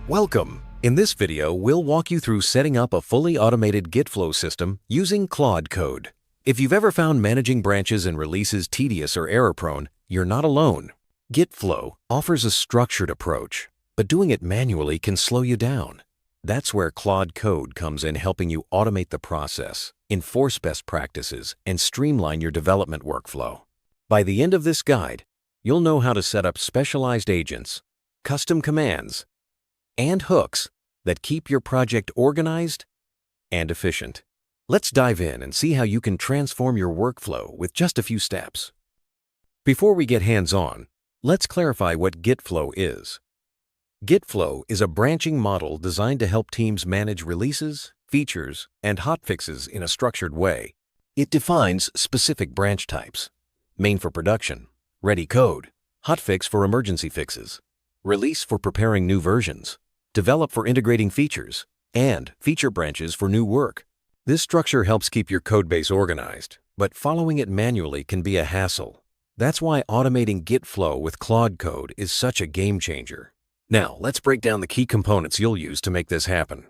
Welcome! In this video, we'll walk you through setting up a fully automated Git Flow system using Claude Code. If you've ever found managing branches and releases tedious or error-prone, you're not alone. Git Flow offers a structured approach, but doing it manually can slow you down. That's where Claude Code comes in, helping you automate the process, enforce best practices, and streamline your development workflow. By the end of this guide, you'll know how to set up specialized agents, custom commands, and hooks that keep your project organized and efficient. Let's dive in and see how you can transform your workflow with just a few steps. Before we get hands-on, let's clarify what Git Flow is. Git Flow is a branching model designed to help teams manage releases, features, and hotfixes in a structured way. It defines specific branch types: main for production, ready code, hotfix for emergency fixes, release for preparing new versions, develop for integrating features, and feature branches for new work. This structure helps keep your codebase organized, but following it manually can be a hassle. That's why automating Git Flow with Claude Code is such a game changer. Now, let's break down the key components you'll use to make this happen.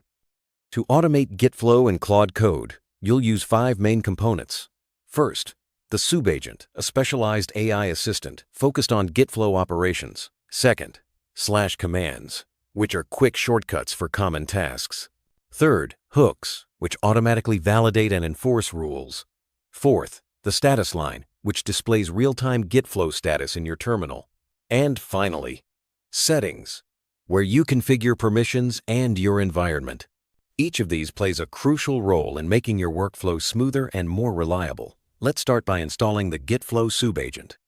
To automate Git Flow and Claude Code, you'll use 5 main components. First, the subagent, a specialized AI assistant focused on Git Flow operations. Second, /commands, which are quick shortcuts for common tasks. Third, hooks, which automatically validate and enforce rules. Fourth, the statusline, which displays real-time Git Flow status in your terminal. And finally, settings, where you configure permissions and your environment. Each of these plays a crucial role in making your workflow smoother and more reliable. Let's start by installing the Git Flow subagent.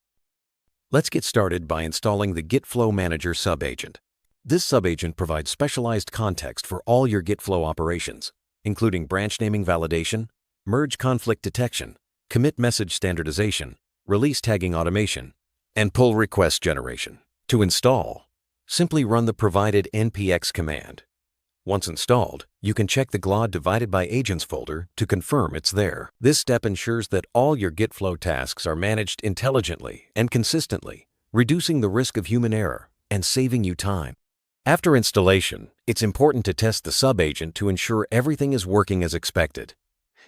Let's get started by installing the Git Flow Manager subagent. This subagent provides specialized context for all your Git Flow operations, including branch naming validation, merge conflict detection, commit message standardization, release tagging automation, and pull request generation. To install, simply run the provided npx command. Once installed, you can check the glod divided by agents folder to confirm it's there. This step ensures that all your Git Flow tasks are managed intelligently and consistently, reducing the risk of human error and saving you time. After installation, it's important to test the subagent to ensure everything is working as expected.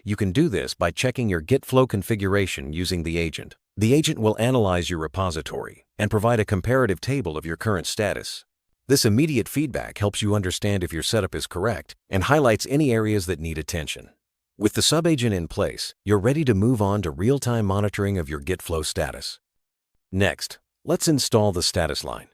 You can do this by checking your Git Flow configuration using the agent. The agent will analyze your repository and provide a comparative table of your current status. This immediate feedback helps you understand if your setup is correct and highlights any areas that need attention. With the subagent in place, you're ready to move on to real-time monitoring of your Git Flow status. Next, let's install the statusline.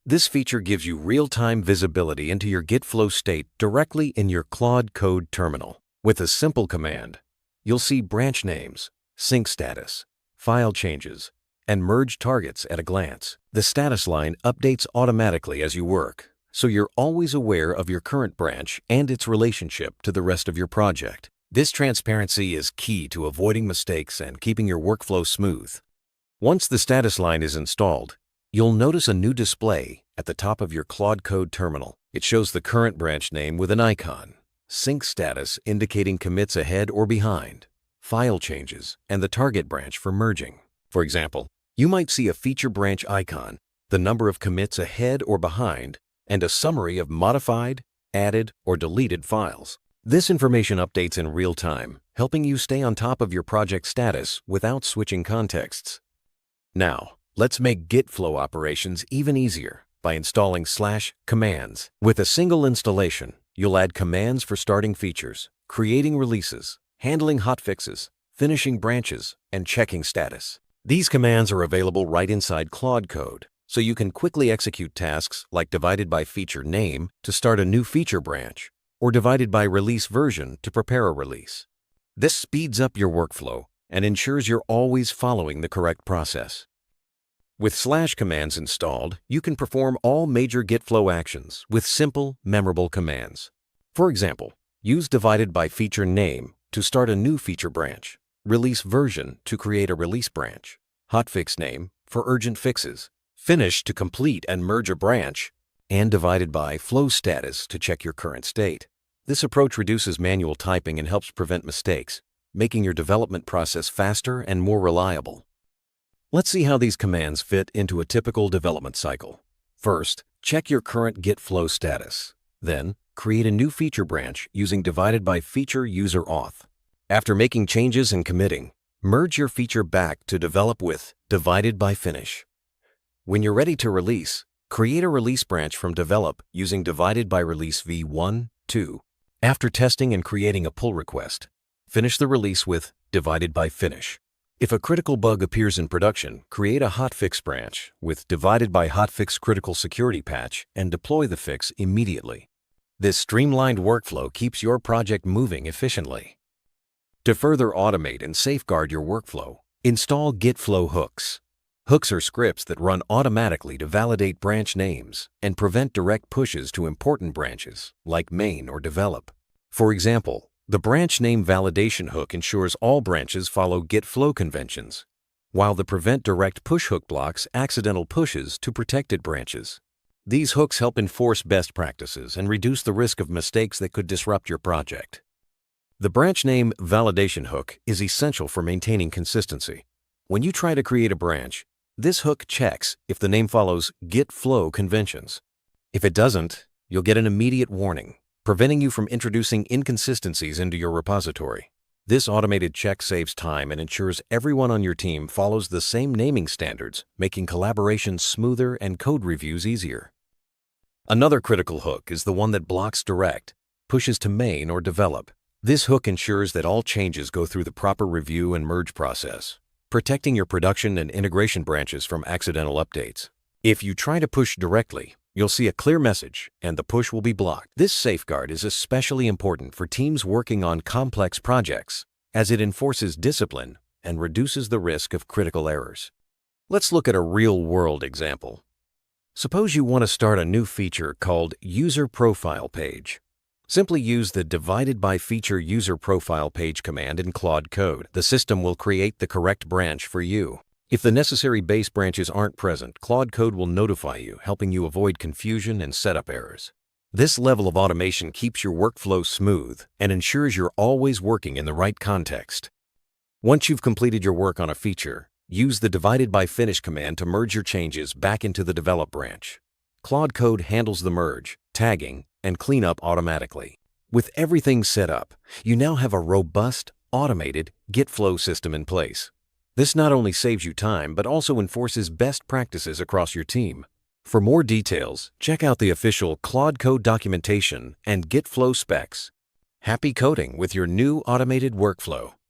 This feature gives you real-time visibility into your Git Flow state directly in your Claude Code terminal. With a simple command, you'll see branch names, sync status, file changes, and merge targets at a glance. The status line updates automatically as you work, so you're always aware of your current branch and its relationship to the rest of your project. This transparency is key to avoiding mistakes and keeping your workflow smooth. Once the status line is installed, you'll notice a new display at the top of your Claude Code terminal. It shows the current branch name with an icon, sync status indicating commits ahead or behind, file changes, and the target branch for merging. For example, you might see a feature branch icon, the number of commits ahead or behind, and a summary of modified, added, or deleted files. This information updates in real time, helping you stay on top of your project status without switching contexts. Now, let's make Git Flow operations even easier by installing /commands. With a single installation, you'll add commands for starting features, creating releases, handling hotfixes, finishing branches, and checking status. These commands are available right inside Claude Code, so you can quickly execute tasks like divided by feature name to start a new feature branch, or divided by release version to prepare a release. This speeds up your workflow and ensures you're always following the correct process. With /commands installed, you can perform all major Git Flow actions with simple, memorable commands. For example, use divided by feature name to start a new feature branch, release version to create a release branch, hotfix name for urgent fixes, finish to complete and merge a branch, and divided by flow status to check your current state. This approach reduces manual typing and helps prevent mistakes, making your development process faster and more reliable. Let's see how these commands fit into a typical development cycle. First, check your current Git Flow status. Then, create a new feature branch using divided by feature user auth. After making changes and committing, merge your feature back to develop with divided by finish. When you're ready to release, create a release branch from develop using divided by release v1, 2. After testing and creating a pull request, finish the release with divided by finish. If a critical bug appears in production, create a hotfix branch with divided by hotfix critical security patch and deploy the fix immediately. This streamlined workflow keeps your project moving efficiently. To further automate and safeguard your workflow, install Git Flow hooks. Hooks are scripts that run automatically to validate branch names and prevent direct pushes to important branches like main or develop. For example, the branch name validation hook ensures all branches follow Git Flow conventions, while the prevent direct push hook blocks accidental pushes to protected branches. These hooks help enforce best practices and reduce the risk of mistakes that could disrupt your project. The branch name validation hook is essential for maintaining consistency. When you try to create a branch, this hook checks if the name follows Git Flow conventions. If it doesn't, you'll get an immediate warning, preventing you from introducing inconsistencies into your repository. This automated check saves time and ensures everyone on your team follows the same naming standards, making collaboration smoother and code reviews easier. Another critical hook is the one that blocks direct pushes to main or develop. This hook ensures that all changes go through the proper review and merge process, protecting your production and integration branches from accidental updates. If you try to push directly, you'll see a clear message and the push will be blocked. This safeguard is especially important for teams working on complex projects, as it enforces discipline and reduces the risk of critical errors. Let's look at a real-world example. Suppose you want to start a new feature called User Profile Page. Simply use the divided by feature user profile page command in Claude Code. The system will create the correct branch for you. If the necessary base branches aren't present, Claude Code will notify you, helping you avoid confusion and setup errors. This level of automation keeps your workflow smooth and ensures you're always working in the right context. Once you've completed your work on a feature, use the divided by finish command to merge your changes back into the develop branch. Claude Code handles the merge, tagging, and cleanup automatically. With everything set up, you now have a robust, automated Git Flow system in place. This not only saves you time, but also enforces best practices across your team. For more details, check out the official Claude Code documentation and Git Flow specs. Happy coding with your new automated workflow.